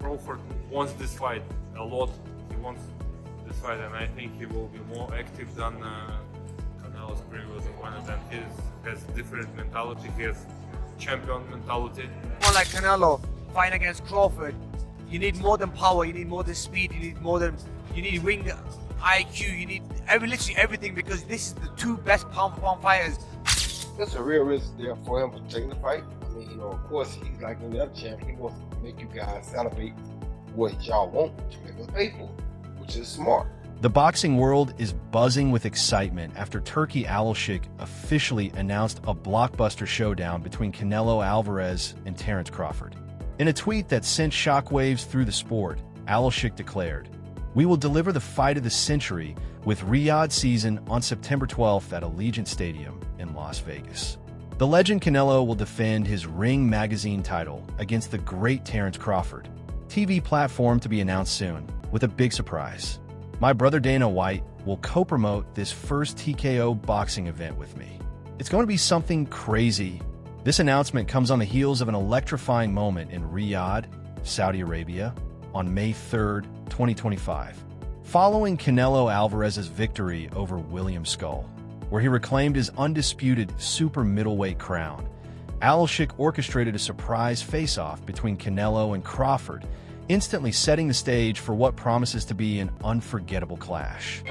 Crawford wants this fight a lot. He wants this fight, and I think he will be more active than Canelo's previous opponent. And he has different mentality. He has champion mentality. More like Canelo fighting against Crawford, you need more than power. You need more than speed. You need ring IQ. You need literally everything, because this is the two best pound-for-pound fighters. There's a real risk there for him for taking the fight. I mean, of course, he's like any other champion. He wants to make you guys celebrate what y'all want to make us pay for, which is smart. The boxing world is buzzing with excitement after Turkey Alashik officially announced a blockbuster showdown between Canelo Alvarez and Terence Crawford. In a tweet that sent shockwaves through the sport, Alashik declared, "We will deliver the fight of the century with Riyadh season on September 12th at Allegiant Stadium in Las Vegas." The legend Canelo will defend his Ring magazine title against the great Terence Crawford. TV platform to be announced soon, with a big surprise. My brother Dana White will co-promote this first TKO boxing event with me. It's going to be something crazy. This announcement comes on the heels of an electrifying moment in Riyadh, Saudi Arabia, on May 3rd, 2025, following Canelo Alvarez's victory over William Skull, where he reclaimed his undisputed super middleweight crown. Alashik orchestrated a surprise face-off between Canelo and Crawford, instantly setting the stage for what promises to be an unforgettable clash.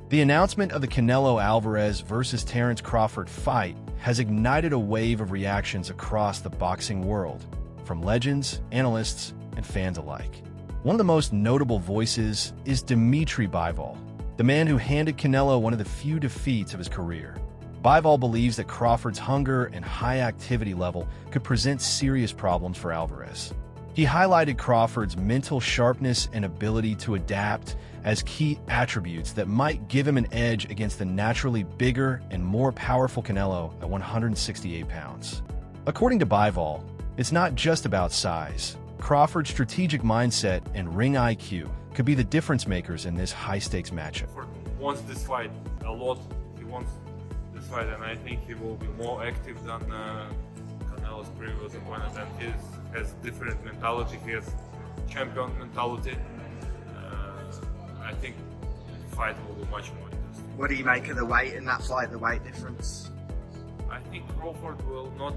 The announcement of the Canelo Alvarez versus Terence Crawford fight has ignited a wave of reactions across the boxing world, from legends, analysts, and fans alike. One of the most notable voices is Dmitry Bivol, the man who handed Canelo one of the few defeats of his career. Bivol believes that Crawford's hunger and high activity level could present serious problems for Alvarez. He highlighted Crawford's mental sharpness and ability to adapt as key attributes that might give him an edge against the naturally bigger and more powerful Canelo at 168 pounds. According to Bivol, it's not just about size. Crawford's strategic mindset and ring IQ could be the difference makers in this high-stakes matchup. Crawford wants this fight a lot. He wants this fight, and I think he will be more active than Canelo's previous opponent. And he has different mentality. He has champion mentality. I think the fight will be much more interesting. What do you make of the weight in that fight, the weight difference? I think Crawford will not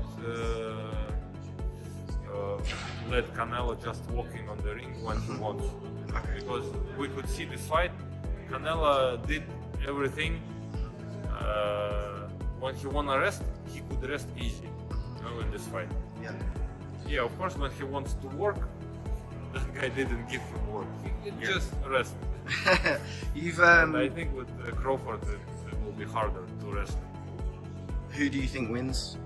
let Canelo just walking on the ring when he wants. Because we could see this fight, Canelo did everything. When he wanna rest, he could rest easy, in this fight. Yeah, of course, when he wants to work, that guy didn't give him work. He just rest. And I think with Crawford, it will be harder to rest. Who do you think wins?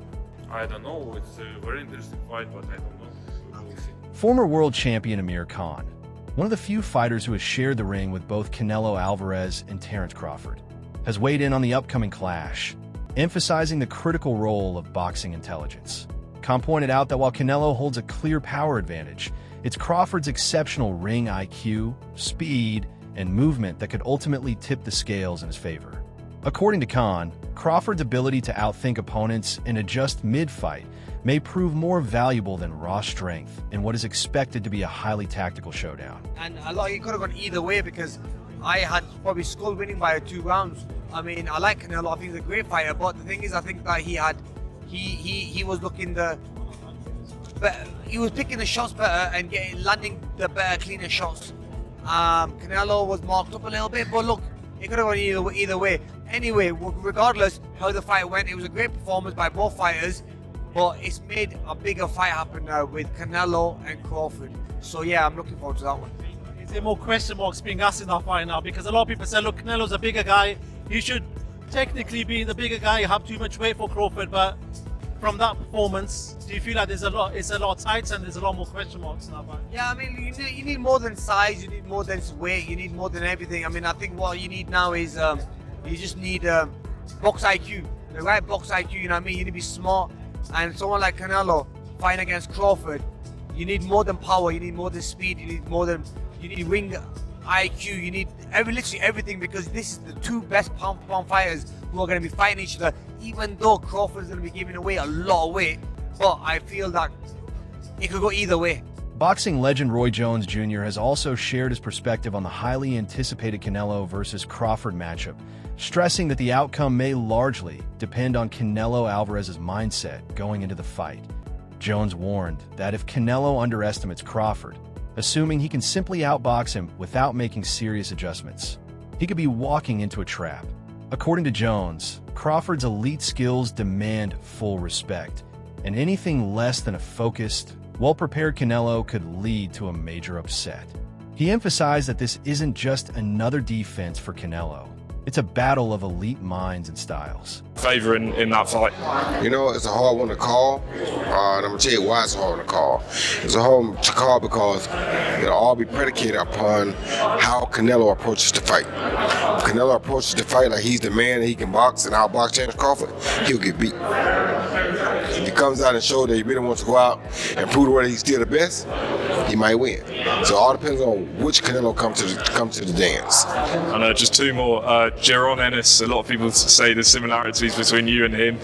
I don't know. It's a very interesting fight, but I don't know. We will see. Former world champion Amir Khan, one of the few fighters who has shared the ring with both Canelo Alvarez and Terence Crawford, has weighed in on the upcoming clash, emphasizing the critical role of boxing intelligence. Khan pointed out that while Canelo holds a clear power advantage, it's Crawford's exceptional ring IQ, speed, and movement that could ultimately tip the scales in his favor. According to Khan, Crawford's ability to outthink opponents and adjust mid-fight may prove more valuable than raw strength in what is expected to be a highly tactical showdown. And it could have gone either way, because I had probably Skull winning by 2 rounds. I mean, I like Canelo. I think he's a great fighter, but the thing is, I think that he was looking he was picking the shots better and landing the better, cleaner shots. Canelo was marked up a little bit, but look, it could have gone either way. Anyway, regardless how the fight went, it was a great performance by both fighters, but it's made a bigger fight happen now with Canelo and Crawford. So yeah, I'm looking forward to that one. Is there more question marks being asked in that fight now? Because a lot of people say, look, Canelo's a bigger guy. He should technically be the bigger guy, have too much weight for Crawford, but from that performance, do you feel like it's a lot tighter and there's a lot more question marks in that fight? Yeah, I mean, you need more than size, you need more than weight, you need more than everything. I mean, I think what you need now is you just need box IQ, the right box IQ. You know what I mean? You need to be smart. And someone like Canelo fighting against Crawford, you need more than power, you need more than speed, you you need ring IQ, you need literally everything, because this is the two best pound-for-pound fighters who are going to be fighting each other. Even though Crawford is going to be giving away a lot of weight, but I feel that it could go either way. Boxing legend Roy Jones Jr. has also shared his perspective on the highly anticipated Canelo versus Crawford matchup, stressing that the outcome may largely depend on Canelo Alvarez's mindset going into the fight. Jones warned that if Canelo underestimates Crawford, assuming he can simply outbox him without making serious adjustments, he could be walking into a trap. According to Jones, Crawford's elite skills demand full respect, and anything less than a focused, well-prepared Canelo could lead to a major upset. He emphasized that this isn't just another defense for Canelo. It's a battle of elite minds and styles. Favor in that fight? You know, it's a hard one to call, and I'm going to tell you why it's a hard one to call. It's a hard one to call because it'll all be predicated upon how Canelo approaches the fight. If Canelo approaches the fight like he's the man and he can box and outbox Terence Crawford, he'll get beat. If he comes out and shows that he really wants to go out and prove the world he's still the best, he might win. So it all depends on which Canelo comes to the dance. And just two more. Jaron Ennis, a lot of people say there's similarities between you and him.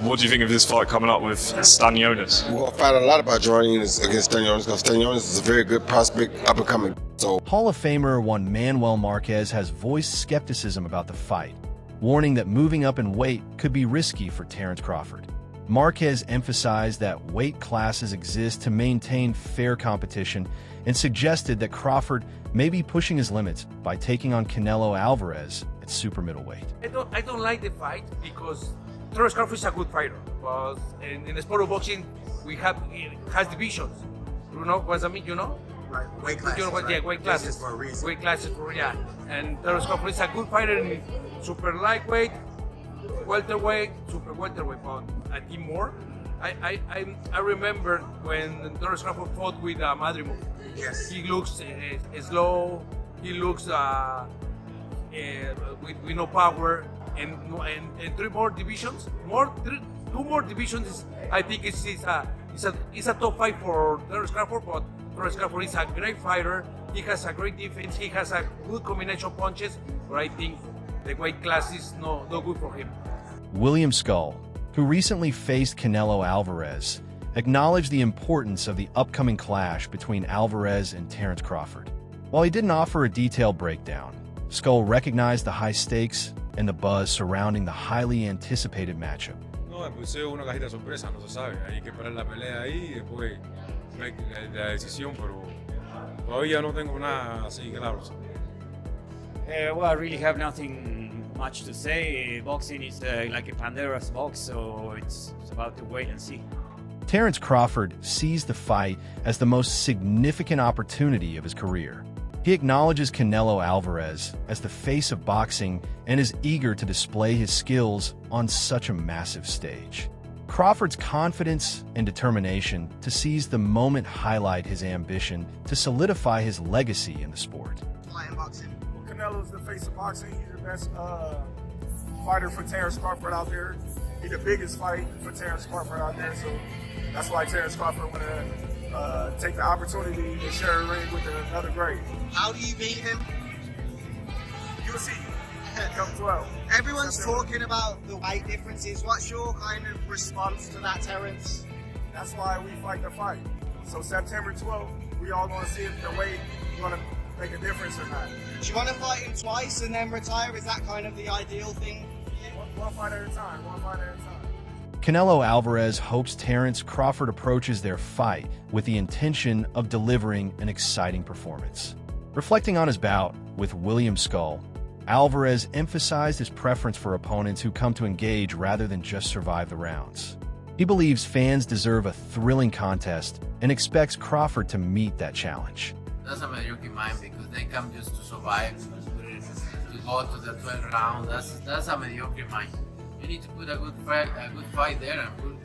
What do you think of this fight coming up with Stanionis? We're going to find out a lot about Jaron Ennis against Stanionis, because Stanionis is a very good prospect, up and coming. So Hall of Famer Juan Manuel Marquez has voiced skepticism about the fight, warning that moving up in weight could be risky for Terence Crawford. Marquez emphasized that weight classes exist to maintain fair competition and suggested that Crawford may be pushing his limits by taking on Canelo Alvarez at super middleweight. I don't like the fight because Terence Crawford is a good fighter, but in the sport of boxing, it has divisions. You know what I mean? You know? Right, weight classes. You know what? Yeah, weight classes. For a reason. Weight classes for, yeah. And Terence Crawford is a good fighter in super lightweight, welterweight, super welterweight, but I think more. I remember when Terence Crawford fought with Madrimov. Yes. He looks slow. He looks with no power, and three more divisions. Two more divisions. I think it's a top fight for Terence Crawford, but Terence Crawford is a great fighter. He has a great defense. He has a good combination of punches, but I think the weight class is no good for him. William Skull, who recently faced Canelo Alvarez, acknowledged the importance of the upcoming clash between Alvarez and Terence Crawford. While he didn't offer a detailed breakdown, Skull recognized the high stakes and the buzz surrounding the highly anticipated matchup. No, pues es una cajita sorpresa, no se sabe. Hay que esperar la pelea ahí y después la decisión, pero todavía no tengo nada así claro. Well, I really have nothing much to say. Boxing is like a Pandora's box, so it's about to wait and see. Terence Crawford sees the fight as the most significant opportunity of his career. He acknowledges Canelo Alvarez as the face of boxing and is eager to display his skills on such a massive stage. Crawford's confidence and determination to seize the moment highlight his ambition to solidify his legacy in the sport. Flying boxing. Canelo's the face of boxing. He's the best fighter for Terence Crawford out there. He's the biggest fight for Terence Crawford out there. So that's why Terence Crawford want to take the opportunity to share a ring with another great. How do you beat him? You'll see. Come 12. Everyone's talking about the weight differences. What's your kind of response to that, Terence? That's why we fight the fight. So September 12th, we all going to see if the weight is going to make a difference or not. Do you want to fight him twice and then retire? Is that kind of the ideal thing? One fight at a time. One fight at a time. Canelo Alvarez hopes Terence Crawford approaches their fight with the intention of delivering an exciting performance. Reflecting on his bout with William Skull, Alvarez emphasized his preference for opponents who come to engage rather than just survive the rounds. He believes fans deserve a thrilling contest and expects Crawford to meet that challenge. That's a mediocre mind because they come just to survive, to go to the 12th round. That's a mediocre mind. You need to put a good fight there and put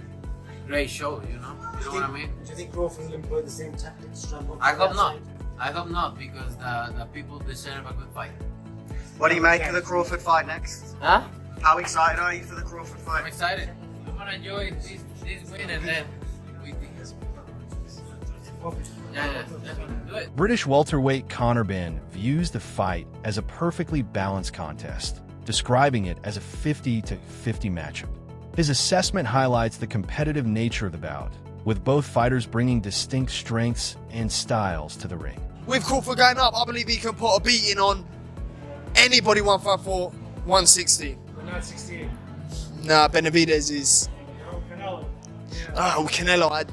great show. You know what I mean? Do you think Crawford will employ the same tactics? I hope not. I hope not, because the people deserve a good fight. What do you make of the Crawford fight next? Huh? How excited are you for the Crawford fight? I'm excited. I want to enjoy this win and then we think. Yeah. Yeah, do it. British welterweight Conor Benn views the fight as a perfectly balanced contest, describing it as a 50-50 matchup. His assessment highlights the competitive nature of the bout, with both fighters bringing distinct strengths and styles to the ring. With Crawford going up, I believe he can put a beating on anybody 154, 160. Not 68. Nah, Benavidez is... Canelo. Oh, Canelo. I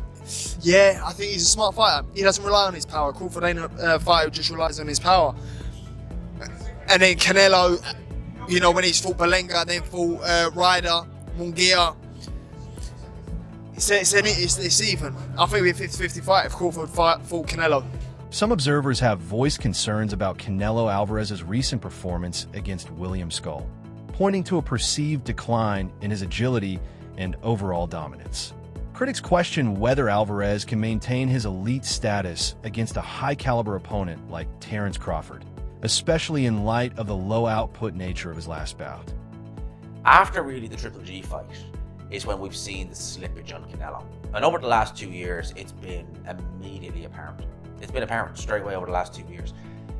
think he's a smart fighter. He doesn't rely on his power. Crawford ain't a fighter who just relies on his power. And then Canelo, you know, when he's fought Belenga, then fought Ryder, Munguia. It's even. I think we're 50-50 fight if Crawford fought Canelo. Some observers have voiced concerns about Canelo Alvarez's recent performance against William Skull, pointing to a perceived decline in his agility and overall dominance. Critics question whether Alvarez can maintain his elite status against a high-caliber opponent like Terence Crawford, especially in light of the low-output nature of his last bout. After really the Triple G fight is when we've seen the slippage on Canelo. And over the last 2 years, it's been immediately apparent. It's been apparent straight away over the last 2 years.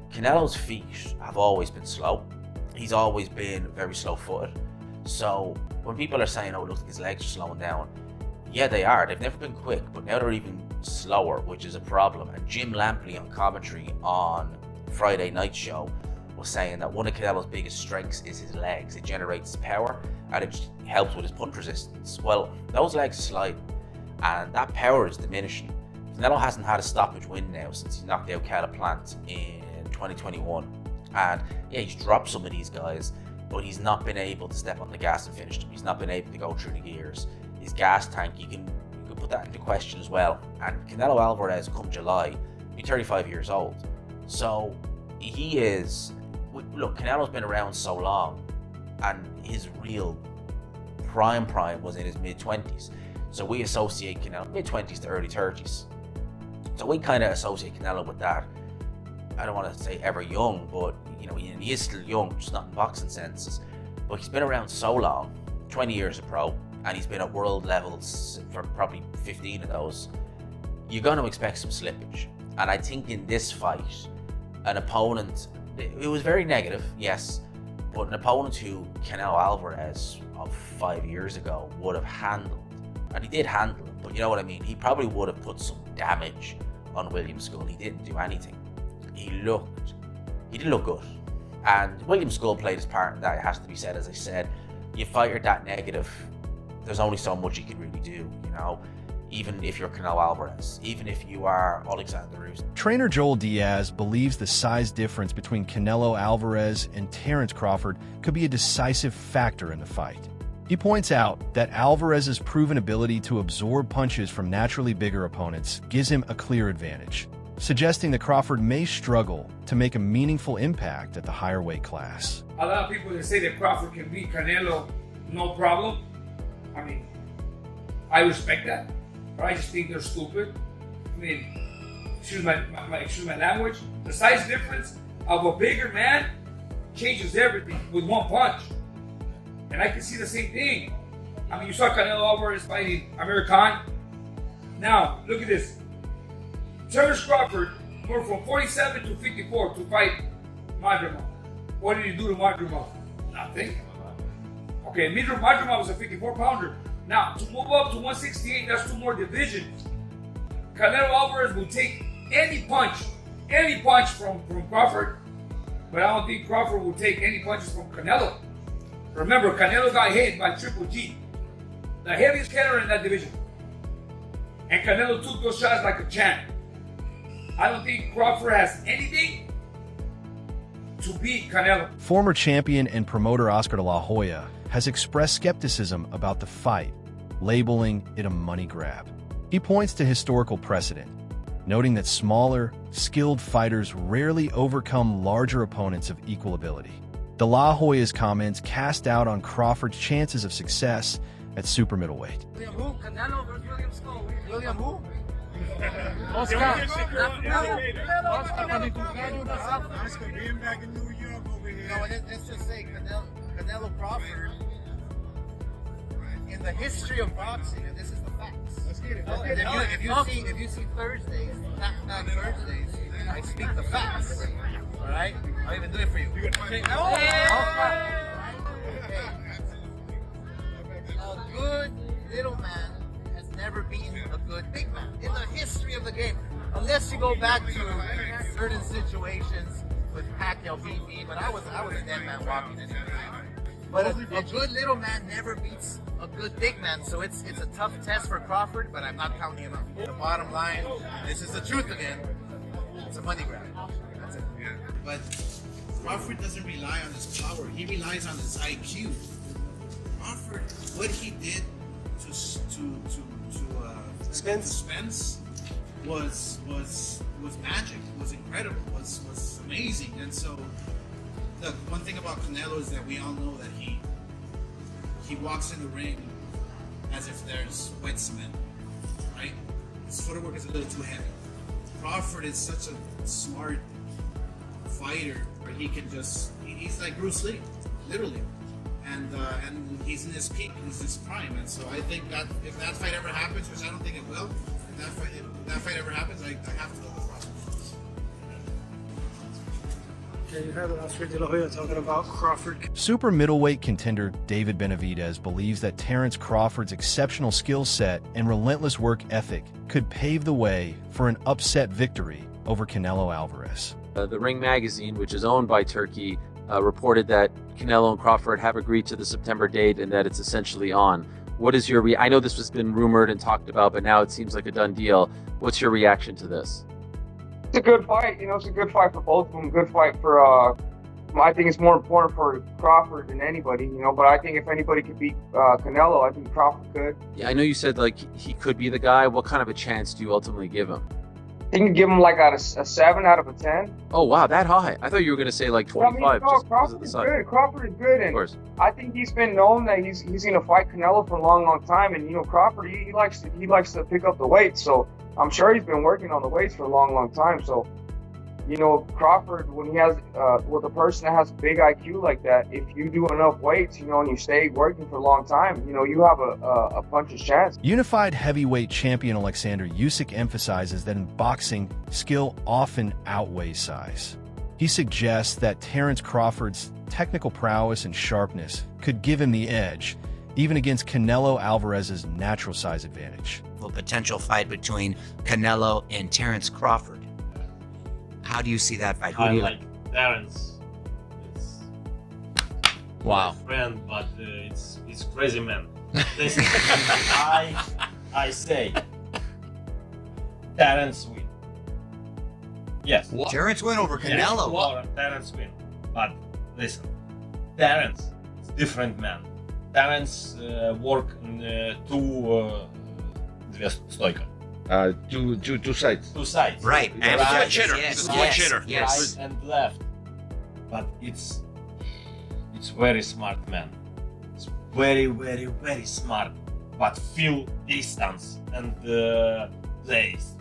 Canelo's feet have always been slow. He's always been very slow-footed. So when people are saying, oh, it looks like his legs are slowing down, yeah, they are. They've never been quick, but now they're even slower, which is a problem. And Jim Lampley on commentary on Friday Night Show was saying that one of Canelo's biggest strengths is his legs. It generates power and it helps with his punch resistance. Well, those legs slide and that power is diminishing. Canelo hasn't had a stoppage win now since he knocked out Plant in 2021. And yeah, he's dropped some of these guys, but he's not been able to step on the gas and finish them. He's not been able to go through the gears. His gas tank, you can put that into question as well. And Canelo Alvarez, come July, will be 35 years old. So he is, look, Canelo's been around so long and his real prime was in his mid-20s. So we associate Canelo, mid-20s to early 30s. So we kind of associate Canelo with that. I don't want to say ever young, but you know, he is still young, just not in boxing senses. But he's been around so long, 20 years a pro, and he's been at world levels for probably 15 of those. You're going to expect some slippage. And I think in this fight, an opponent, it was very negative, yes, but an opponent who Canelo Alvarez of 5 years ago would have handled, and he did handle him, but you know what I mean, he probably would have put some damage on William Skull. He didn't do anything. He didn't look good. And William Skull played his part in that, it has to be said. As I said, you fight that negative, there's only so much you can really do, you know, even if you're Canelo Alvarez, even if you are Alexander Usyk. Trainer Joel Diaz believes the size difference between Canelo Alvarez and Terence Crawford could be a decisive factor in the fight. He points out that Alvarez's proven ability to absorb punches from naturally bigger opponents gives him a clear advantage, suggesting that Crawford may struggle to make a meaningful impact at the higher weight class. A lot of people that say that Crawford can beat Canelo, no problem. I mean, I respect that, but I just think they're stupid. I mean, excuse my language. The size difference of a bigger man changes everything with one punch. And I can see the same thing. I mean, you saw Canelo Alvarez fighting Amir Khan. Now, look at this. Terence Crawford moved from 47 to 54 to fight Madrimov. What did he do to Madrimov? Nothing. Okay, Madrimov was a 54-pounder. Now, to move up to 168, that's 2 more divisions. Canelo Alvarez will take any punch from Crawford, but I don't think Crawford will take any punches from Canelo. Remember, Canelo got hit by Triple G, the heaviest counter in that division. And Canelo took those shots like a champ. I don't think Crawford has anything to beat Canelo. Former champion and promoter Oscar de la Hoya has expressed skepticism about the fight, labeling it a money grab. He points to historical precedent, noting that smaller, skilled fighters rarely overcome larger opponents of equal ability. De La Hoya's comments cast doubt on Crawford's chances of success at super middleweight. William who? Canelo versus William Skull. William who? Oscar being back in New York over here. No, let's just say Canelo Crawford, in the history of boxing, and this is the facts. Let's get it. And if you see Thursdays, back Thursdays, I speak the facts. All right, I'll even do it for you. Okay. A good little man has never been a good big man in the history of the game, unless you go back to certain situations with Pacquiao beat me, but I was a dead man walking anyway. But a good little man never beats a good big man, so it's a tough test for Crawford, but I'm not counting him out. The bottom line, this is the truth again, it's a money grab. That's it. But Crawford doesn't rely on his power, he relies on his IQ. Crawford, what he did to Spence was magic, was incredible, was amazing. And so the one thing about Canelo is that we all know that he walks in the ring as if there's wet cement, right? His footwork is a little too heavy. Crawford is such a smart fighter where he can he's like Bruce Lee, literally. And he's in his peak, he's his prime. And so I think that if that fight ever happens, which I don't think it will, if that fight ever happens, I have to go with Crawford. Okay, you heard the last video here talking about Crawford. Super middleweight contender David Benavidez believes that Terence Crawford's exceptional skill set and relentless work ethic could pave the way for an upset victory over Canelo Alvarez. The Ring magazine, which is owned by Turkey, reported that Canelo and Crawford have agreed to the September date and that it's essentially on. What is your I know this has been rumored and talked about, but now it seems like a done deal. What's your reaction to this? It's a good fight. It's a good fight for both of them. Good fight for. I think it's more important for Crawford than anybody. But I think if anybody could beat Canelo, I think Crawford could. Yeah, I know you said he could be the guy. What kind of a chance do you ultimately give him? I think give him like a 7 out of a 10. Oh wow, that high! I thought you were going to say 25. Crawford is good. Crawford is good, and I think he's been known that he's going to fight Canelo for a long time. And Crawford he likes to pick up the weight, so I'm sure he's been working on the weights for a long time. So Crawford, when he has with a person that has a big IQ like that, if you do enough weights, and you stay working for a long time, you have a puncher's chance. Unified heavyweight champion Alexander Usyk emphasizes that in boxing, skill often outweighs size. He suggests that Terence Crawford's technical prowess and sharpness could give him the edge, even against Canelo Alvarez's natural size advantage. A potential fight between Canelo and Terence Crawford. How do you see that fight? I like Terence. It's wow. My friend, but it's crazy man. Listen, I say Terence win. Yes. What? Terence win over Canelo. Yes, Terence win. But listen, Terence is different man. Terence work in две стойка. Two sides. Two sides. Right. And right. Hitter. Yes. He's a switch hitter. Yes. Right and left. But it's very smart man. It's very smart. But feel distance and place.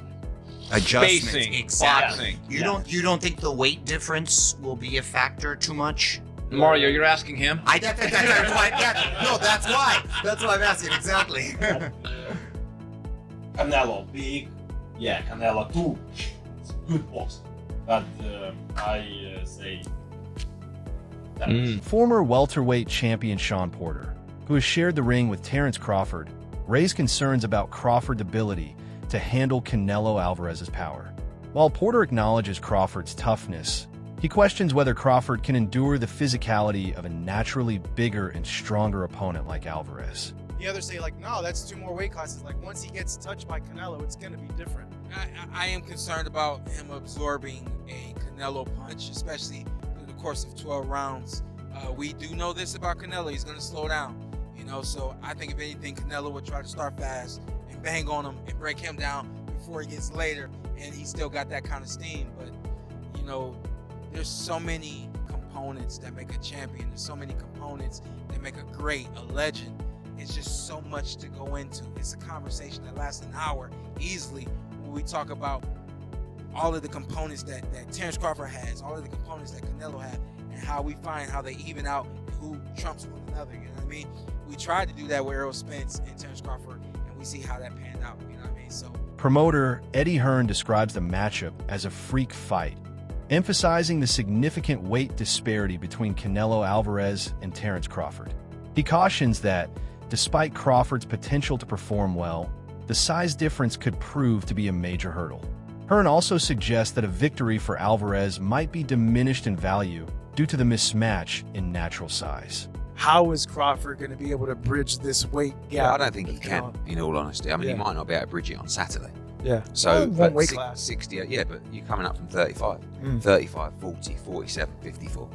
Adjustments. Spacing, exactly. boxing. You don't think the weight difference will be a factor too much? Mario, you're asking him? That's why I'm asking exactly. Canelo big, Canelo too. It's good box, but I say. Former welterweight champion Sean Porter, who has shared the ring with Terence Crawford, raised concerns about Crawford's ability to handle Canelo Alvarez's power. While Porter acknowledges Crawford's toughness, he questions whether Crawford can endure the physicality of a naturally bigger and stronger opponent like Alvarez. The others say no, that's 2 more weight classes. Once he gets touched by Canelo, it's going to be different. I am concerned about him absorbing a Canelo punch, especially through the course of 12 rounds. We do know this about Canelo. He's going to slow down, so I think if anything, Canelo would try to start fast and bang on him and break him down before he gets later, and he's still got that kind of steam. But, there's so many components that make a champion. There's so many components that make a great, a legend. It's just so much to go into. It's a conversation that lasts an hour easily when we talk about all of the components that Terence Crawford has, all of the components that Canelo had, and how we find how they even out and who trumps one another. You know what I mean? We tried to do that with Errol Spence and Terence Crawford, and we we see how that panned out. You know what I mean? So Promoter Eddie Hearn describes the matchup as a freak fight, emphasizing the significant weight disparity between Canelo Alvarez and Terence Crawford. He cautions that, despite Crawford's potential to perform well, the size difference could prove to be a major hurdle. Hearn also suggests that a victory for Alvarez might be diminished in value due to the mismatch in natural size. How is Crawford going to be able to bridge this weight gap? Yeah, I don't think he can, in all honesty. I mean, he might not be able to bridge it on Saturday. Yeah. So, One but weight class. 68, yeah, but you're coming up from 35, 35, 40, 47, 54.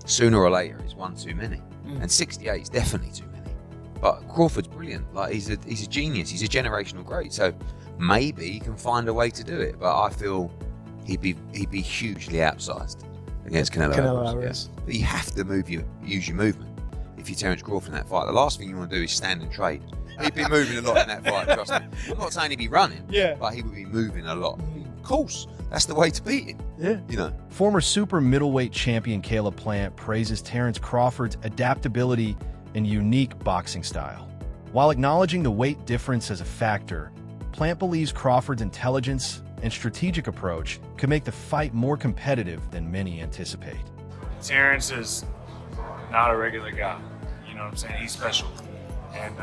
Sooner or later, it's one too many. And 68 is definitely too many. But Crawford's brilliant. Like, he's a genius. He's a generational great. So maybe he can find a way to do it. But I feel he'd be hugely outsized against Canelo Alvarez. Yeah. But you have to use your movement. If you're Terence Crawford in that fight, the last thing you want to do is stand and trade. He'd be moving a lot in that fight, trust me. I'm not saying he'd be running, but he would be moving a lot. Of course, that's the way to beat him. Yeah. You know. Former super middleweight champion Caleb Plant praises Terence Crawford's adaptability and unique boxing style. While acknowledging the weight difference as a factor, Plant believes Crawford's intelligence and strategic approach could make the fight more competitive than many anticipate. Terence is not a regular guy. You know what I'm saying? He's special. And,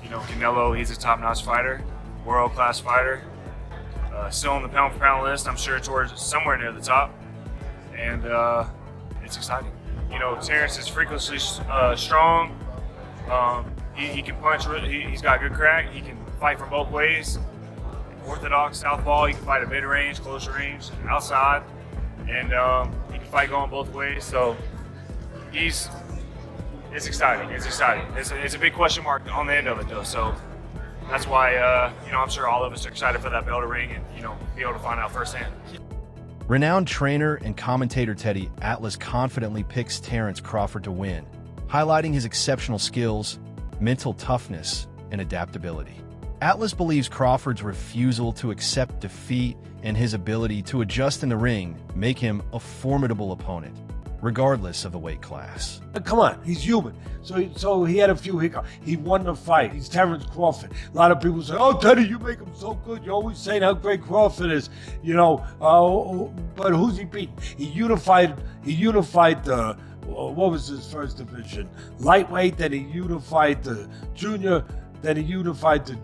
you know, Canelo, he's a top-notch fighter, world-class fighter. Still on the pound-for-pound list, I'm sure towards somewhere near the top. And it's exciting. You know, Terence is freakishly strong. He can punch. He's got good crack. He can fight from both ways. Orthodox, southpaw. He can fight at mid-range, closer range, outside. And he can fight going both ways. So it's exciting. It's exciting. It's a big question mark on the end of it, though. So that's why, you know, I'm sure all of us are excited for that bell to ring and, you know, be able to find out firsthand. Renowned trainer and commentator Teddy Atlas confidently picks Terence Crawford to win, highlighting his exceptional skills, mental toughness, and adaptability. Atlas believes Crawford's refusal to accept defeat and his ability to adjust in the ring make him a formidable opponent, regardless of the weight class. Come on, he's human. So he had a few hiccups. He won the fight. He's Terence Crawford. A lot of people say, "Oh, Teddy, you make him so good. You're always saying how great Crawford is." You know, but who's he beating? He unified the. What was his first division? Lightweight. Then he unified the junior. Then he unified the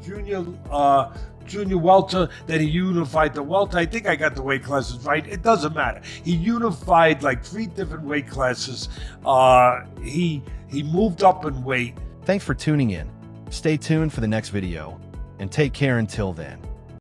junior welter, then he unified the welter. I think I got the weight classes right. It doesn't matter. He unified like 3 different weight classes. He moved up in weight. Thanks for tuning in. Stay tuned for the next video, and take care until then.